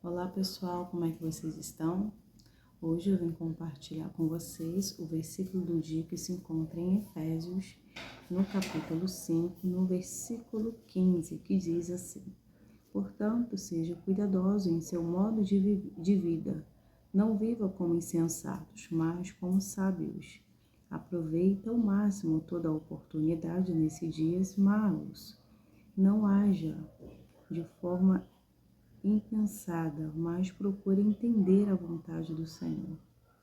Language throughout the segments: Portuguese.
Olá pessoal, como é que vocês estão? Hoje eu vim compartilhar com vocês o versículo do dia que se encontra em Efésios, no capítulo 5, no versículo 15, que diz assim: Portanto, seja cuidadoso em seu modo de vida. Não viva como insensatos, mas como sábios. Aproveita ao máximo toda a oportunidade nesses dias maus. Não haja de forma impensada, mas procure entender a vontade do Senhor,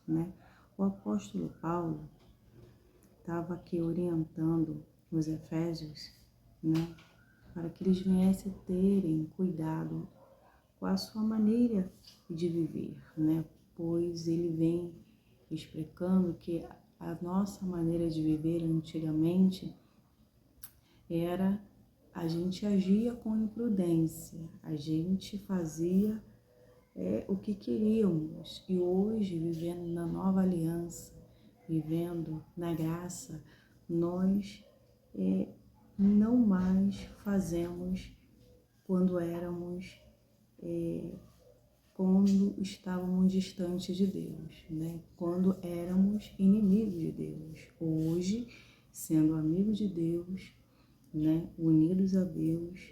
né? O apóstolo Paulo estava aqui orientando os Efésios, né? Para que eles viessem terem cuidado com a sua maneira de viver, né? Pois ele vem explicando que a nossa maneira de viver antigamente era a gente agia com imprudência, a gente fazia o que queríamos. E hoje, vivendo na nova aliança, vivendo na graça, nós não mais fazemos quando quando estávamos distantes de Deus, né? Quando éramos inimigos de Deus. Hoje, sendo amigos de Deus, né? Unidos a Deus,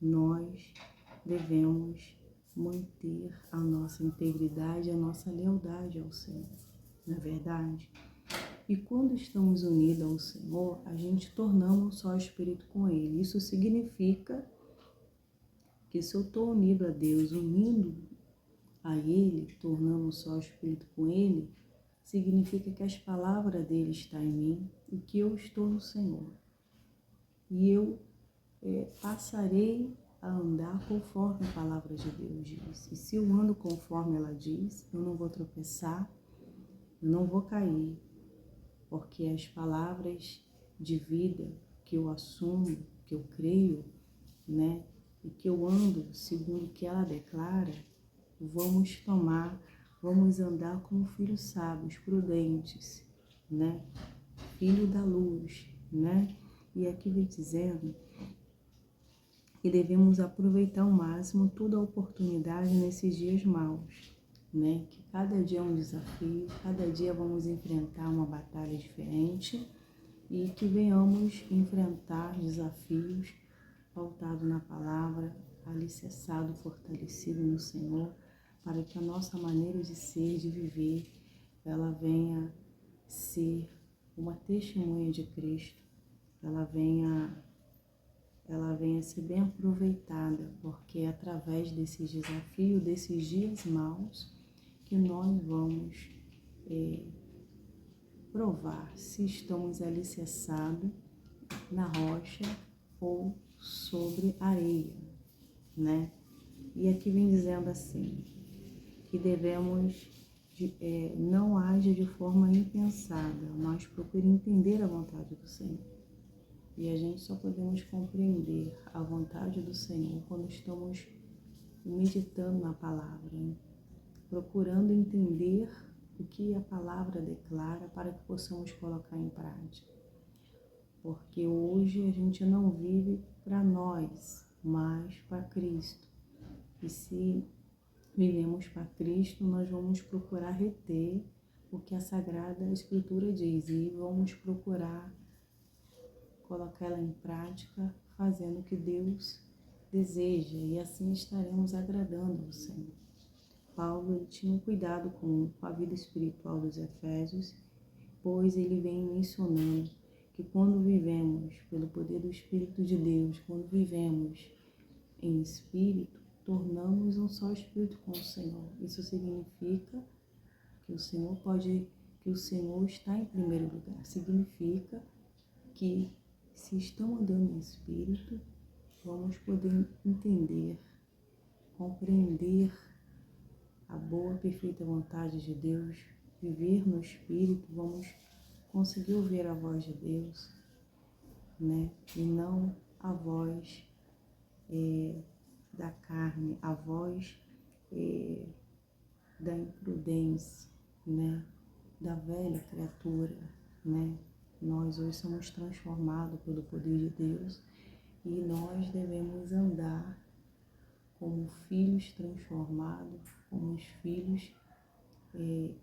nós devemos manter a nossa integridade, a nossa lealdade ao Senhor, não é verdade? E quando estamos unidos ao Senhor, a gente tornamos um só espírito com Ele. Isso significa que se eu estou unido a Deus, unindo a Ele, tornando um só espírito com Ele, significa que as palavras dele estão em mim e que eu estou no Senhor. E eu passarei a andar conforme a palavra de Deus diz. E se eu ando conforme ela diz, eu não vou tropeçar, eu não vou cair, porque as palavras de vida que eu assumo, que eu creio, né, e que eu ando segundo o que ela declara, vamos andar como filhos sábios, prudentes, né, filho da luz, né, e aqui vem dizendo que devemos aproveitar ao máximo toda a oportunidade nesses dias maus, né? Que cada dia é um desafio, cada dia vamos enfrentar uma batalha diferente e que venhamos enfrentar desafios pautados na palavra, alicerçado, fortalecido no Senhor, para que a nossa maneira de ser, de viver, ela venha ser uma testemunha de Cristo, ela venha ser bem aproveitada, porque é através desses desafios, desses dias maus, que nós vamos provar se estamos alicerçados na rocha ou sobre areia, né? E aqui vem dizendo assim, que devemos não agir de forma impensada, mas procure entender a vontade do Senhor. E a gente só podemos compreender a vontade do Senhor quando estamos meditando na palavra, hein? Procurando entender o que a palavra declara para que possamos colocar em prática. Porque hoje a gente não vive para nós, mas para Cristo. E se vivemos para Cristo, nós vamos procurar reter o que a Sagrada Escritura diz e vamos procurar colocar ela em prática, fazendo o que Deus deseja, e assim estaremos agradando ao Senhor. Paulo ele tinha um cuidado com a vida espiritual dos Efésios, pois ele vem mencionando que quando vivemos pelo poder do Espírito de Deus, quando vivemos em espírito, tornamos um só espírito com o Senhor. Isso significa que o Senhor está em primeiro lugar. Significa que se estamos andando em espírito, vamos poder entender, compreender a boa, perfeita vontade de Deus, viver no espírito, vamos conseguir ouvir a voz de Deus, né? E não a voz da carne, a voz da imprudência, né? Da velha criatura, né? Nós hoje somos transformados pelo poder de Deus e nós devemos andar como filhos transformados, como os filhos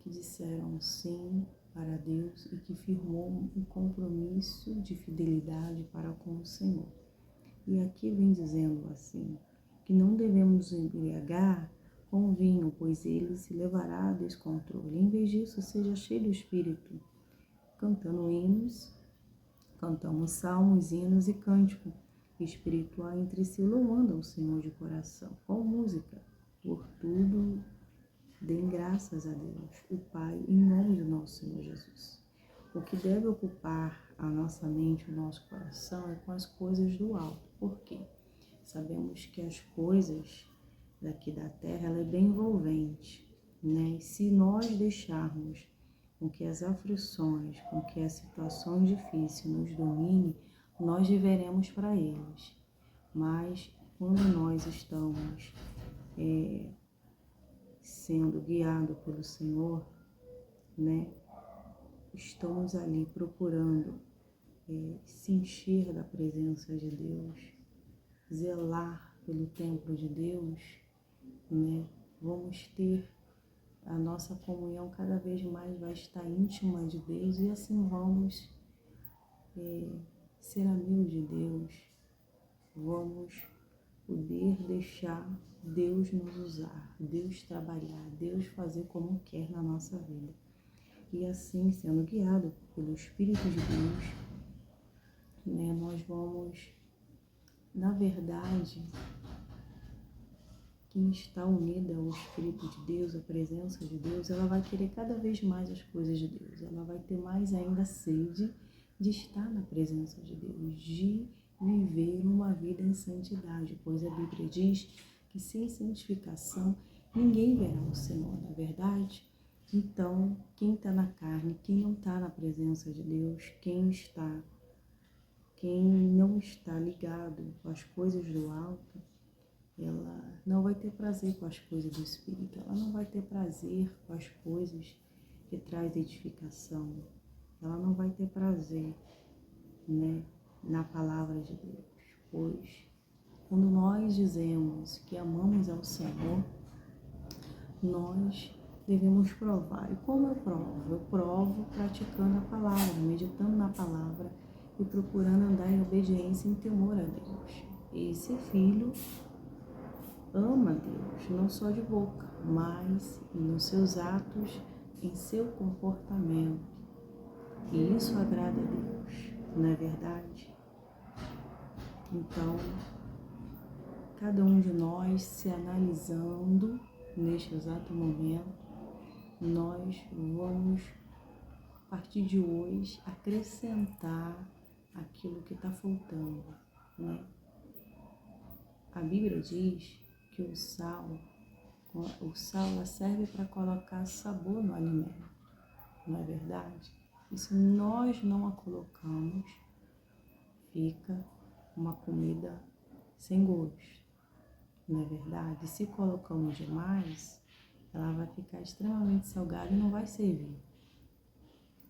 que disseram sim para Deus e que firmou um compromisso de fidelidade para com o Senhor. E aqui vem dizendo assim, que não devemos nos embriagar com vinho, pois ele se levará a descontrole. Em vez disso, seja cheio do Espírito, cantando hinos, cantamos salmos, hinos e cântico espiritual entre si, louvando ao Senhor de coração, com música. Por tudo, deem graças a Deus, o Pai, em nome do nosso Senhor Jesus. O que deve ocupar a nossa mente, o nosso coração, é com as coisas do alto. Por quê? Sabemos que as coisas daqui da terra, ela é bem envolvente, né? E se nós deixarmos com que as aflições, com que as situações difíceis nos dominem, nós viveremos para eles. Mas quando nós estamos sendo guiados pelo Senhor, né? Estamos ali procurando se encher da presença de Deus, zelar pelo templo de Deus, né? Vamos ter a nossa comunhão cada vez mais vai estar íntima de Deus e assim vamos ser amigos de Deus, vamos poder deixar Deus nos usar, Deus trabalhar, Deus fazer como quer na nossa vida. E assim, sendo guiado pelo Espírito de Deus, né, nós vamos, na verdade, quem está unida ao Espírito de Deus, à presença de Deus, ela vai querer cada vez mais as coisas de Deus. Ela vai ter mais ainda sede de estar na presença de Deus, de viver uma vida em santidade, pois a Bíblia diz que sem santificação ninguém verá o Senhor, não é verdade? Então, quem está na carne, quem não está na presença de Deus, quem não está ligado com as coisas do alto, ela não vai ter prazer com as coisas do Espírito, ela não vai ter prazer com as coisas que traz edificação, ela não vai ter prazer, né, na palavra de Deus, pois quando nós dizemos que amamos ao Senhor, nós devemos provar. E como eu provo? Eu provo praticando a palavra, meditando na palavra e procurando andar em obediência e em temor a Deus. Esse filho ama Deus, não só de boca, mas nos seus atos, em seu comportamento. E isso agrada a Deus, não é verdade? Então, cada um de nós se analisando neste exato momento, nós vamos, a partir de hoje, acrescentar aquilo que está faltando, né? A Bíblia diz que o sal serve para colocar sabor no alimento, não é verdade? E se nós não a colocamos, fica uma comida sem gosto, não é verdade? E se colocamos demais, ela vai ficar extremamente salgada e não vai servir.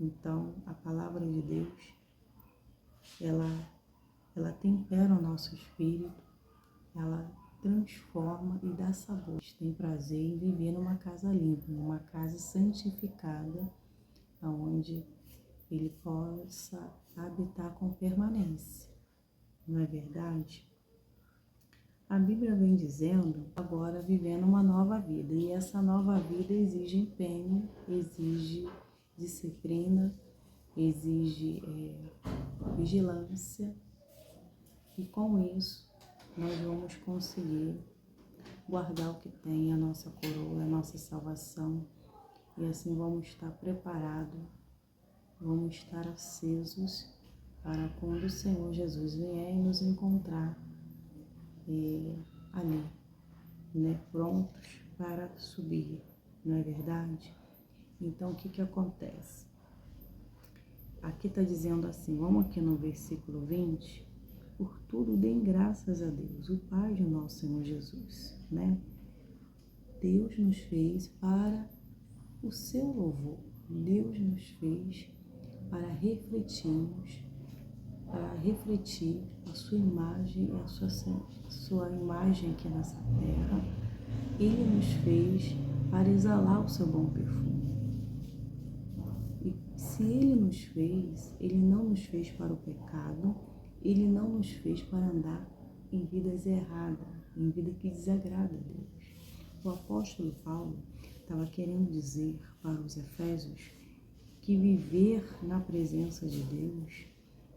Então, a palavra de Deus, ela tempera o nosso espírito, ela transforma e dá sabor. Tem prazer em viver numa casa limpa, numa casa santificada, onde ele possa habitar com permanência, não é verdade? A Bíblia vem dizendo, agora vivendo uma nova vida, e essa nova vida exige empenho, exige disciplina, exige vigilância, e com isso nós vamos conseguir guardar o que tem, a nossa coroa, a nossa salvação, e assim vamos estar preparados, vamos estar acesos para quando o Senhor Jesus vier e nos encontrar ali, né, prontos para subir, não é verdade? Então, o que acontece? Aqui está dizendo assim, vamos aqui no versículo 20, por tudo deem graças a Deus, o Pai de nosso Senhor Jesus, né? Deus nos fez para o seu louvor, Deus nos fez para refletirmos para refletir a sua imagem e a sua imagem aqui nessa terra. Ele nos fez para exalar o seu bom perfume. E se Ele nos fez, Ele não nos fez para o pecado, Ele não nos fez para andar em vidas erradas, em vida que desagrada a Deus. O apóstolo Paulo estava querendo dizer para os Efésios que viver na presença de Deus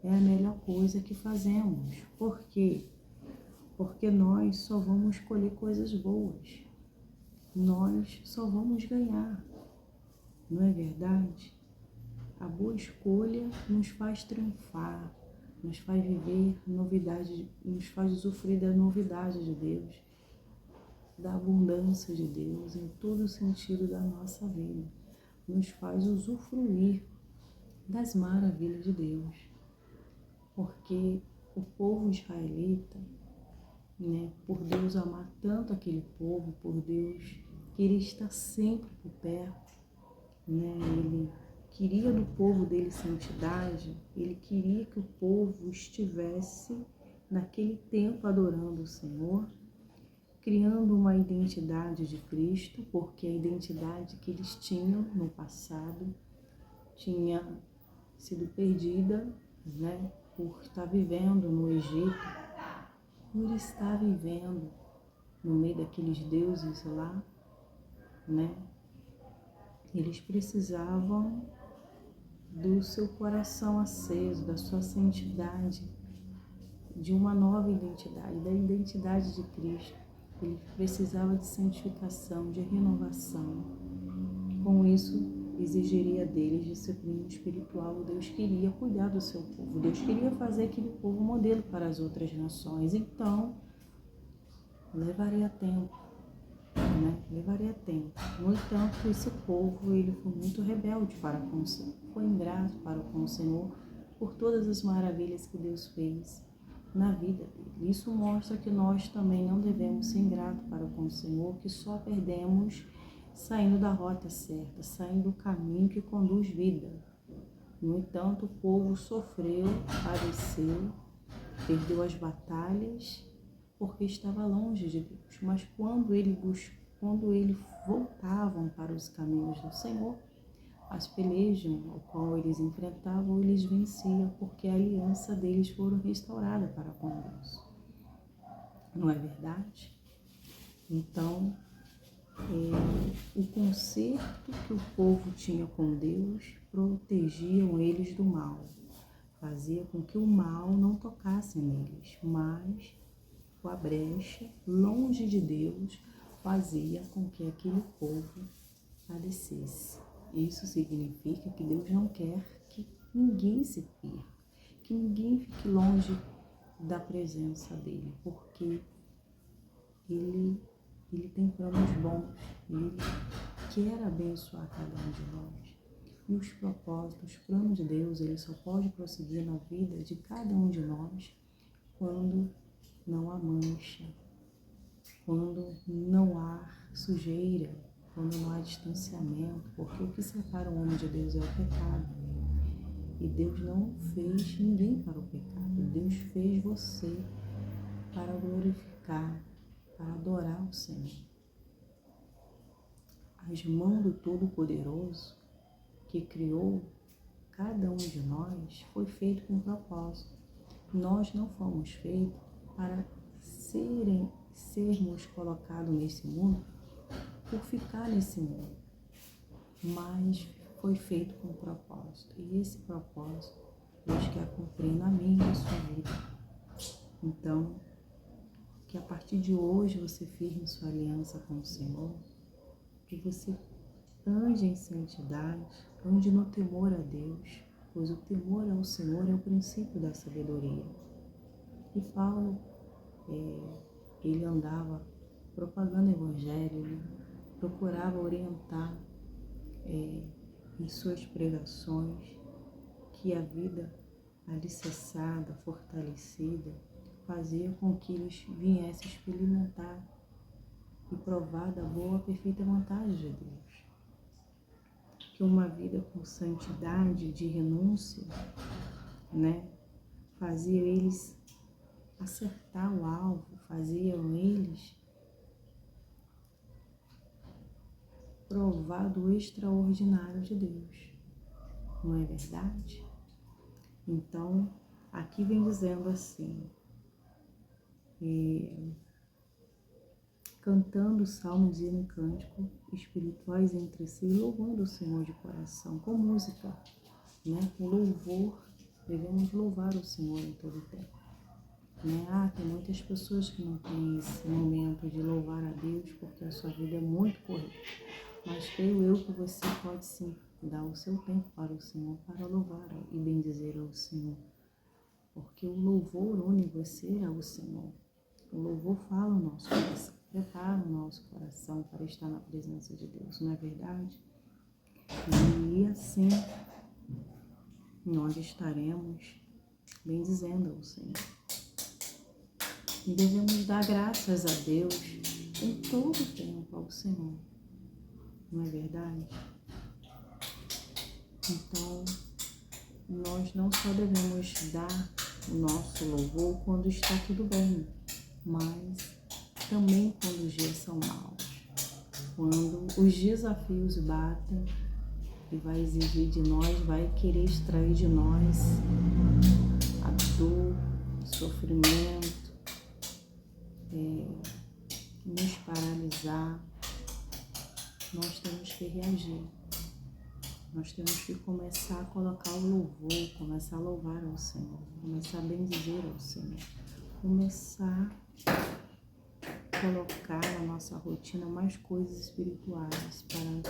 é a melhor coisa que fazemos. Por quê? Porque nós só vamos colher coisas boas. Nós só vamos ganhar. Não é verdade? A boa escolha nos faz triunfar, nos faz viver novidade, nos faz usufruir da novidade de Deus, da abundância de Deus em todo o sentido da nossa vida. Nos faz usufruir das maravilhas de Deus. Porque o povo israelita, por Deus amar tanto aquele povo, por Deus querer estar sempre por perto, Ele queria do povo dele santidade, ele queria que o povo estivesse naquele tempo adorando o Senhor, criando uma identidade de Cristo, porque a identidade que eles tinham no passado tinha sido perdida, por estar vivendo no Egito, por estar vivendo no meio daqueles deuses lá, Eles precisavam do seu coração aceso, da sua santidade, de uma nova identidade, da identidade de Cristo. Ele precisava de santificação, de renovação. Com isso, exigiria deles disciplina espiritual. Deus queria cuidar do seu povo. Deus queria fazer aquele povo modelo para as outras nações. Então, levaria tempo. Levaria tempo. No entanto, esse povo ele foi muito rebelde para com o Senhor, foi ingrato para com o Senhor por todas as maravilhas que Deus fez na vida dele. Isso mostra que nós também não devemos ser ingratos para com o Senhor, que só perdemos saindo da rota certa, saindo do caminho que conduz vida. No entanto, o povo sofreu, padeceu, perdeu as batalhas porque estava longe de Deus. Mas quando eles voltavam para os caminhos do Senhor, as pelejas ao qual eles enfrentavam, eles venciam, porque a aliança deles foi restaurada para com Deus. Não é verdade? Então, o conserto que o povo tinha com Deus protegiam eles do mal, fazia com que o mal não tocasse neles, mas a brecha, longe de Deus, fazia com que aquele povo padecesse. Isso significa que Deus não quer que ninguém se perca, que ninguém fique longe da presença dele, porque ele tem planos bons, ele quer abençoar cada um de nós. E os propósitos, os planos de Deus, ele só pode prosseguir na vida de cada um de nós quando não há mancha, quando não há sujeira, quando não há distanciamento, porque o que separa o homem de Deus é o pecado. E Deus não fez ninguém para o pecado, Deus fez você para glorificar, para adorar o Senhor. As mãos do Todo-Poderoso, que criou cada um de nós, foi feito com propósito. Nós não fomos feitos para sermos colocados nesse mundo por ficar nesse mundo, mas foi feito com propósito. E esse propósito Deus quer cumprir na minha e na sua vida. Então, que a partir de hoje você firme sua aliança com o Senhor, que você ande em santidade, ande no temor a Deus, pois o temor ao Senhor é o princípio da sabedoria. E Paulo, ele andava propagando o Evangelho, ele procurava orientar em suas pregações que a vida alicerçada, fortalecida, fazia com que eles viessem experimentar e provar da boa, perfeita vontade de Deus. Que uma vida com santidade, de renúncia, faziam eles acertar o alvo, faziam eles provar do extraordinário de Deus. Não é verdade? Então, aqui vem dizendo assim, cantando salmos e cântico espirituais entre si, louvando o Senhor de coração, com música, né? Com louvor, devemos louvar o Senhor em todo o tempo. Né? Tem muitas pessoas que não têm esse momento de louvar a Deus porque a sua vida é muito corrida. Mas creio eu que você pode sim dar o seu tempo para o Senhor, para louvar e bendizer ao Senhor. Porque o louvor une você ao Senhor. O louvor fala o nosso coração, prepara o nosso coração para estar na presença de Deus, não é verdade? E assim nós estaremos bendizendo ao Senhor. E devemos dar graças a Deus em todo o tempo ao Senhor, não é verdade? Então, nós não só devemos dar o nosso louvor quando está tudo bem, mas também quando os dias são maus, quando os desafios batem e vai exigir de nós, vai querer extrair de nós a dor, o sofrimento, nos paralisar. Nós temos que reagir. Nós temos que começar a colocar o louvor, começar a louvar ao Senhor, começar a bendizer ao Senhor, começar a colocar na nossa rotina mais coisas espirituais para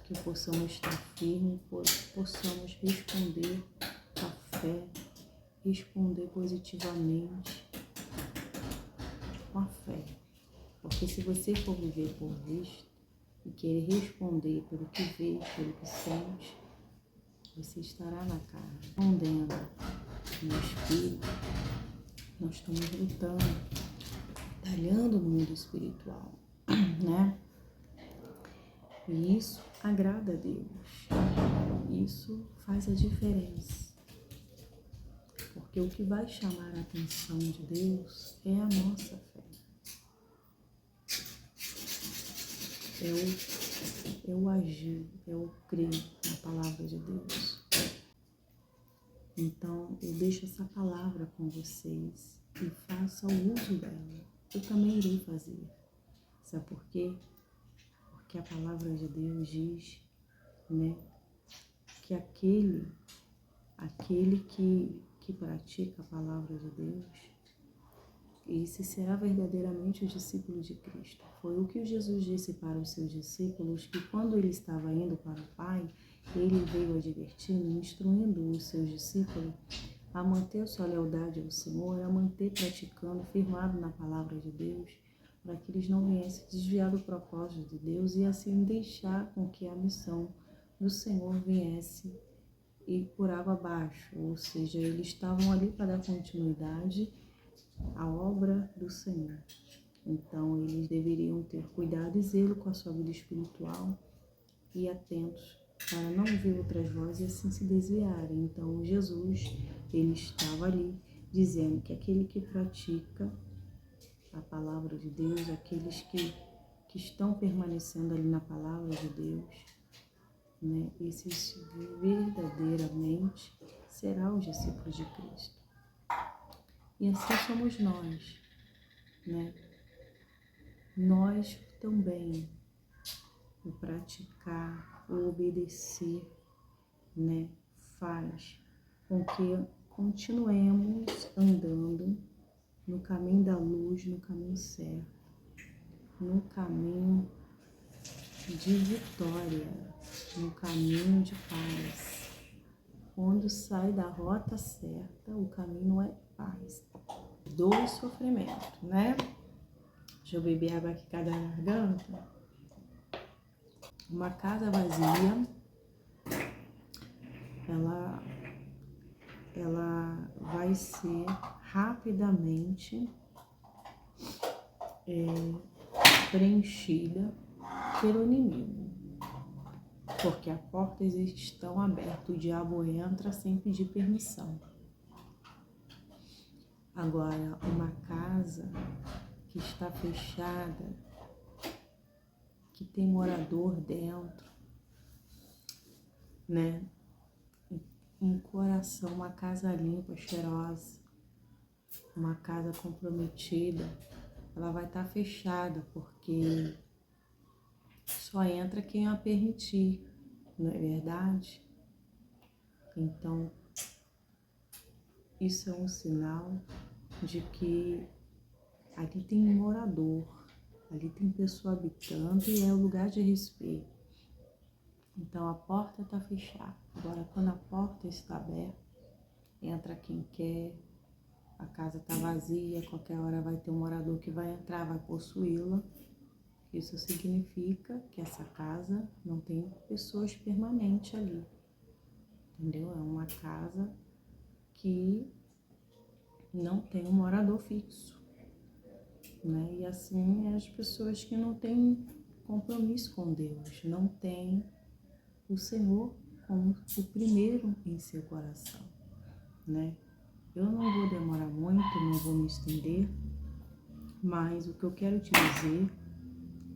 que possamos estar firmes, possamos responder com a fé, responder positivamente com a fé. Porque se você for viver por visto, e querer responder pelo que vê, pelo que sente, você estará na carne, respondendo no espírito. Nós estamos lutando, batalhando no mundo espiritual, né? E isso agrada a Deus, isso faz a diferença, porque o que vai chamar a atenção de Deus é a nossa fé. Eu agir, eu crer na palavra de Deus. Então, eu deixo essa palavra com vocês e faça o uso dela. Eu também irei fazer. Sabe por quê? Porque a palavra de Deus diz, né, que aquele que pratica a palavra de Deus, esse será verdadeiramente o discípulo de Cristo. Foi o que Jesus disse para os seus discípulos, que quando ele estava indo para o Pai, ele veio advertindo, instruindo os seus discípulos a manter sua lealdade ao Senhor, a manter praticando, firmado na palavra de Deus, para que eles não viessem desviar do propósito de Deus e assim deixar com que a missão do Senhor viesse e por água abaixo. Ou seja, eles estavam ali para dar continuidade a obra do Senhor. Então, eles deveriam ter cuidado e zelo com a sua vida espiritual e atentos para não ouvir outras vozes e assim se desviarem. Então, Jesus, ele estava ali dizendo que aquele que pratica a palavra de Deus, aqueles que estão permanecendo ali na palavra de Deus, né, esses verdadeiramente serão os discípulos de Cristo. E assim somos nós, né? Nós também, o praticar, o obedecer, né, faz com que continuemos andando no caminho da luz, no caminho certo, no caminho de vitória, no caminho de paz. Quando sai da rota certa, o caminho é paz, dor e sofrimento, né? Deixa eu beber água aqui cada garganta. Uma casa vazia, ela vai ser rapidamente preenchida pelo inimigo, porque as portas estão abertas, o diabo entra sem pedir permissão. Agora, uma casa que está fechada, que tem morador dentro, né? Um coração, uma casa limpa, cheirosa, uma casa comprometida, ela vai estar fechada, porque só entra quem a permitir, não é verdade? Então, isso é um sinal de que ali tem um morador, ali tem pessoa habitando e é um lugar de respeito. Então, a porta está fechada. Agora, quando a porta está aberta, entra quem quer, a casa está vazia, qualquer hora vai ter um morador que vai entrar, vai possuí-la. Isso significa que essa casa não tem pessoas permanentes ali, entendeu? É uma casa que não tem um morador fixo, né? E assim é as pessoas que não têm compromisso com Deus, não têm o Senhor como o primeiro em seu coração, né? Eu não vou demorar muito, não vou me estender, mas o que eu quero te dizer é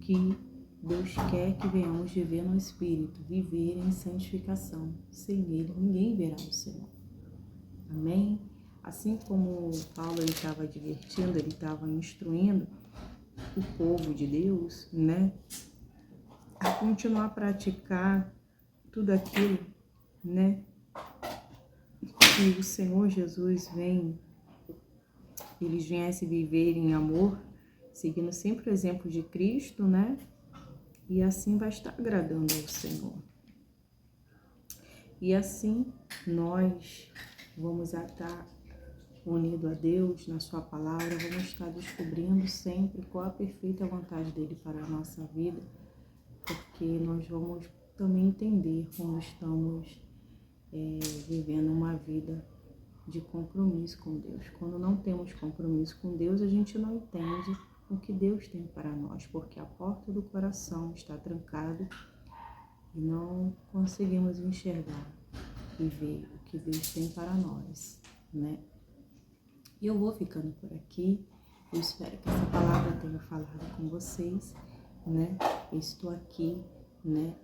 que Deus quer que venhamos viver no Espírito, viver em santificação. Sem Ele, ninguém verá o Senhor. Amém? Assim como Paulo estava advertindo, ele estava instruindo o povo de Deus, né, a continuar a praticar tudo aquilo, né, que o Senhor Jesus eles viessem viver em amor, seguindo sempre o exemplo de Cristo, né, e assim vai estar agradando ao Senhor. E assim nós vamos estar unido a Deus na sua palavra, vamos estar descobrindo sempre qual a perfeita vontade dele para a nossa vida, porque nós vamos também entender como estamos vivendo uma vida de compromisso com Deus. Quando não temos compromisso com Deus, a gente não entende o que Deus tem para nós, porque a porta do coração está trancada e não conseguimos enxergar e ver o que Deus tem para nós, né? E eu vou ficando por aqui. Eu espero que essa palavra tenha falado com vocês, né? Eu estou aqui, né,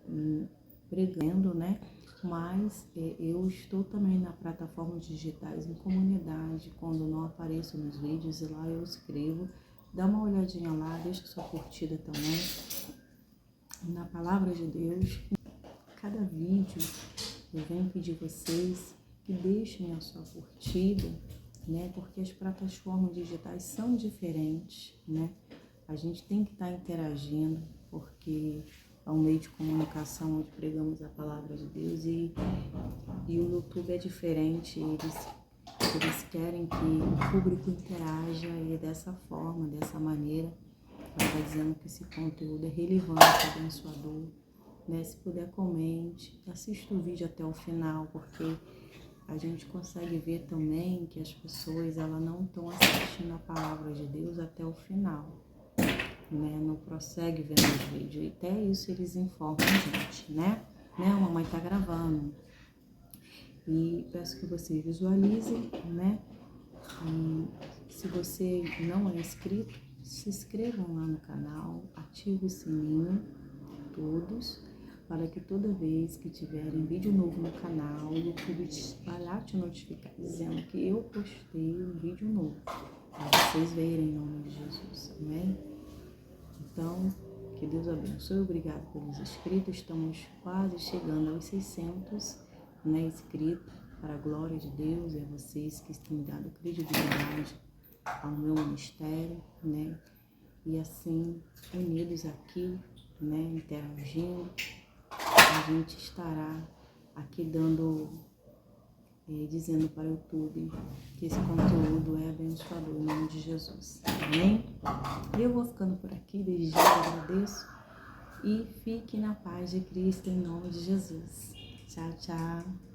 pregando, né? Mas eu estou também na plataforma digitais, em comunidade, quando não apareço nos vídeos, e lá eu escrevo. Dá uma olhadinha lá, deixa sua curtida também. Na palavra de Deus, cada vídeo eu venho pedir vocês que deixem a sua curtida, né? Porque as plataformas digitais são diferentes, né? A gente tem que estar interagindo, porque é um meio de comunicação onde pregamos a palavra de Deus e o YouTube é diferente, eles querem que o público interaja e dessa forma, dessa maneira. Ela está dizendo que esse conteúdo é relevante, abençoador, né? Se puder, comente, assista o vídeo até o final, porque a gente consegue ver também que as pessoas elas não estão assistindo a palavra de Deus até o final, né? Não prossegue vendo os vídeos. E até isso eles informam a gente, né? A mamãe tá gravando. E peço que você visualize, né? E se você não é inscrito, se inscrevam lá no canal, ative o sininho, todos, para que toda vez que tiverem vídeo novo no canal, o YouTube vai lá te notificar, dizendo que eu postei um vídeo novo, para vocês verem em nome de Jesus, amém? Então, que Deus abençoe, obrigado pelos inscritos, estamos quase chegando aos 600, né, inscritos, para a glória de Deus, é vocês que têm dado credibilidade ao meu ministério, né, e assim, unidos aqui, né, interagindo, a gente estará aqui dizendo para o YouTube que esse conteúdo é abençoador em nome de Jesus, amém? Eu vou ficando por aqui, desde já agradeço e fique na paz de Cristo em nome de Jesus. Tchau, tchau.